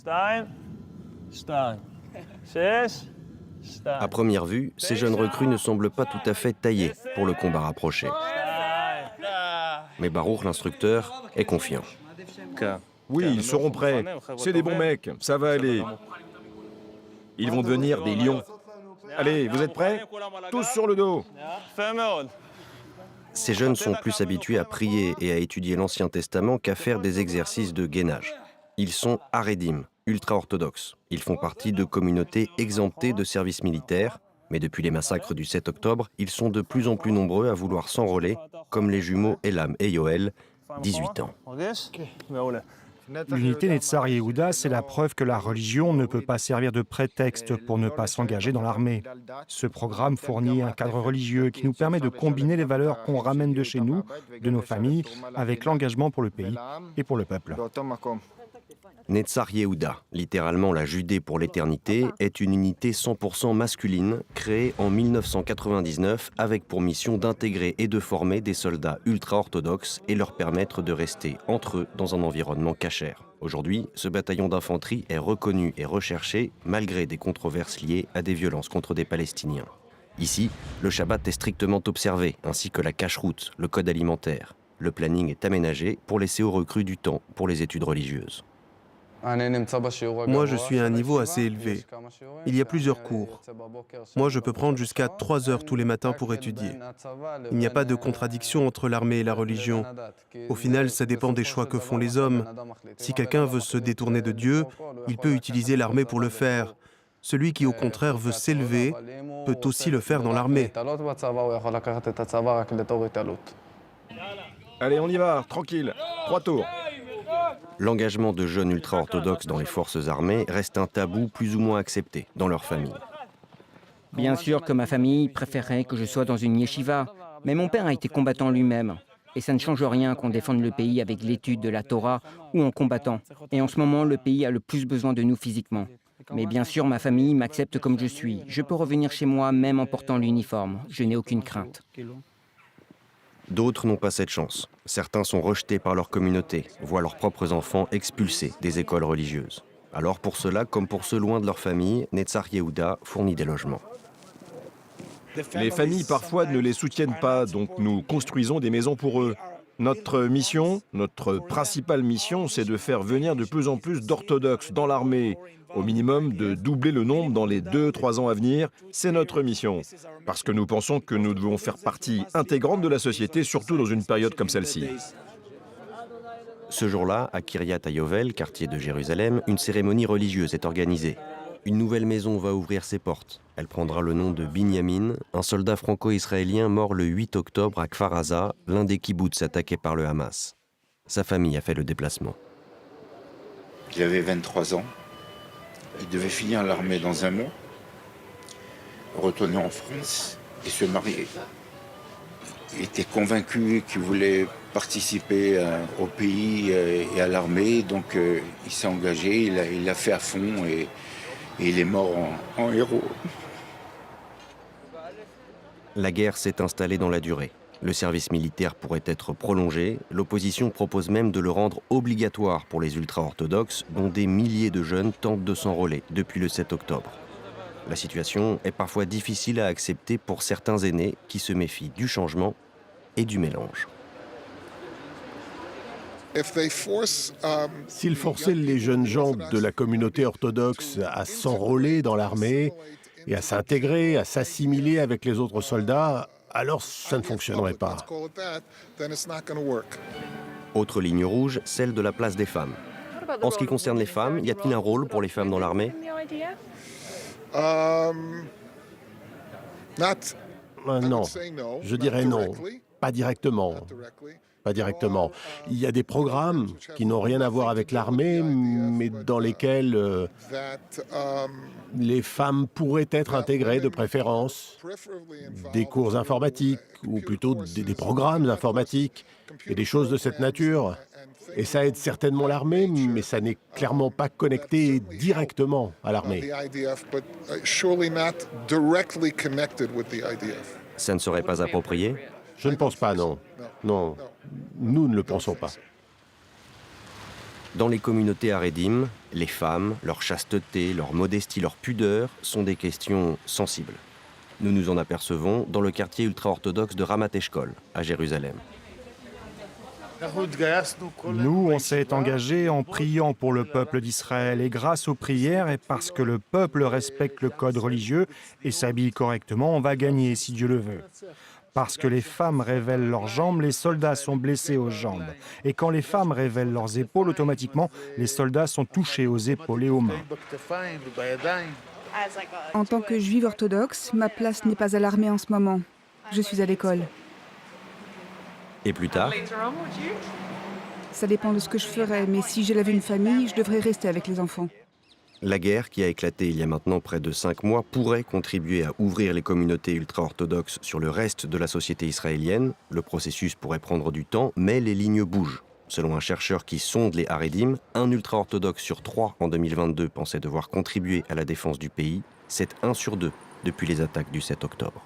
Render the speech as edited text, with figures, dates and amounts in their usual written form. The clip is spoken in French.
À première vue, ces jeunes recrues ne semblent pas tout à fait taillés pour le combat rapproché. Mais Baruch, l'instructeur, est confiant. Oui, ils seront prêts. C'est des bons mecs, ça va aller. Ils vont devenir des lions. Allez, vous êtes prêts? Tous sur le dos. Ces jeunes sont plus habitués à prier et à étudier l'Ancien Testament qu'à faire des exercices de gainage. Ils sont haredim, ultra-orthodoxes. Ils font partie de communautés exemptées de service militaire, mais depuis les massacres du 7 octobre, ils sont de plus en plus nombreux à vouloir s'enrôler, comme les jumeaux Elam et Yoel, 18 ans. L'unité Netzar Yehuda, c'est la preuve que la religion ne peut pas servir de prétexte pour ne pas s'engager dans l'armée. Ce programme fournit un cadre religieux qui nous permet de combiner les valeurs qu'on ramène de chez nous, de nos familles, avec l'engagement pour le pays et pour le peuple. Netzar Yehuda, littéralement la Judée pour l'éternité, est une unité 100% masculine créée en 1999 avec pour mission d'intégrer et de former des soldats ultra-orthodoxes et leur permettre de rester entre eux dans un environnement cachère. Aujourd'hui, ce bataillon d'infanterie est reconnu et recherché malgré des controverses liées à des violences contre des Palestiniens. Ici, le Shabbat est strictement observé, ainsi que la cache-route, le code alimentaire. Le planning est aménagé pour laisser aux recrues du temps pour les études religieuses. Moi, je suis à un niveau assez élevé. Il y a plusieurs cours. Moi, je peux prendre jusqu'à 3 heures tous les matins pour étudier. Il n'y a pas de contradiction entre l'armée et la religion. Au final, ça dépend des choix que font les hommes. Si quelqu'un veut se détourner de Dieu, il peut utiliser l'armée pour le faire. Celui qui, au contraire, veut s'élever peut aussi le faire dans l'armée. Allez, on y va, tranquille. 3 tours. L'engagement de jeunes ultra-orthodoxes dans les forces armées reste un tabou plus ou moins accepté dans leur famille. Bien sûr que ma famille préférait que je sois dans une yeshiva, mais mon père a été combattant lui-même. Et ça ne change rien qu'on défende le pays avec l'étude de la Torah ou en combattant. Et en ce moment, le pays a le plus besoin de nous physiquement. Mais bien sûr, ma famille m'accepte comme je suis. Je peux revenir chez moi même en portant l'uniforme. Je n'ai aucune crainte. D'autres n'ont pas cette chance. Certains sont rejetés par leur communauté, voient leurs propres enfants expulsés des écoles religieuses. Alors pour cela, comme pour ceux loin de leur famille, Netzar Yehuda fournit des logements. Les familles parfois ne les soutiennent pas, donc nous construisons des maisons pour eux. Notre mission, notre principale mission, c'est de faire venir de plus en plus d'orthodoxes dans l'armée. Au minimum de doubler le nombre dans les 2-3 ans à venir, c'est notre mission. Parce que nous pensons que nous devons faire partie intégrante de la société, surtout dans une période comme celle-ci. Ce jour-là, à Kiryat Yovel, quartier de Jérusalem, une cérémonie religieuse est organisée. Une nouvelle maison va ouvrir ses portes. Elle prendra le nom de Binyamin, un soldat franco-israélien mort le 8 octobre à Kfar Aza, l'un des kibboutz attaqués par le Hamas. Sa famille a fait le déplacement. Il avait 23 ans. Il devait finir l'armée dans un mois, retourner en France et se marier. Il était convaincu qu'il voulait participer au pays et à l'armée, donc il s'est engagé, il l'a fait à fond et il est mort en héros. La guerre s'est installée dans la durée. Le service militaire pourrait être prolongé. L'opposition propose même de le rendre obligatoire pour les ultra-orthodoxes, dont des milliers de jeunes tentent de s'enrôler depuis le 7 octobre. La situation est parfois difficile à accepter pour certains aînés qui se méfient du changement et du mélange. S'ils forçaient les jeunes gens de la communauté orthodoxe à s'enrôler dans l'armée et à s'intégrer, à s'assimiler avec les autres soldats, alors ça ne fonctionnerait pas. Autre ligne rouge, celle de la place des femmes. En ce qui concerne les femmes, y a-t-il un rôle pour les femmes dans l'armée ? Non, je dirais non, pas directement. Pas directement. Il y a des programmes qui n'ont rien à voir avec l'armée, mais dans lesquels les femmes pourraient être intégrées de préférence. Des cours informatiques, ou plutôt des programmes informatiques, et des choses de cette nature. Et ça aide certainement l'armée, mais ça n'est clairement pas connecté directement à l'armée. Ça ne serait pas approprié ? Je ne pense pas, non. Non, nous ne le pensons pas. Dans les communautés haredim, les femmes, leur chasteté, leur modestie, leur pudeur sont des questions sensibles. Nous nous en apercevons dans le quartier ultra-orthodoxe de Ramat Eshkol, à Jérusalem. Nous, on s'est engagés en priant pour le peuple d'Israël et grâce aux prières et parce que le peuple respecte le code religieux et s'habille correctement, on va gagner si Dieu le veut. Parce que les femmes révèlent leurs jambes, les soldats sont blessés aux jambes. Et quand les femmes révèlent leurs épaules, automatiquement, les soldats sont touchés aux épaules et aux mains. En tant que juive orthodoxe, ma place n'est pas à l'armée en ce moment. Je suis à l'école. Et plus tard, Ça dépend de ce que je ferai, mais si j'élève une famille, je devrais rester avec les enfants. la guerre qui a éclaté il y a maintenant près de 5 mois pourrait contribuer à ouvrir les communautés ultra-orthodoxes sur le reste de la société israélienne. Le processus pourrait prendre du temps, mais les lignes bougent. Selon un chercheur qui sonde les Haredim, un ultra-orthodoxe sur 3 en 2022 pensait devoir contribuer à la défense du pays. C'est 1 sur 2 depuis les attaques du 7 octobre.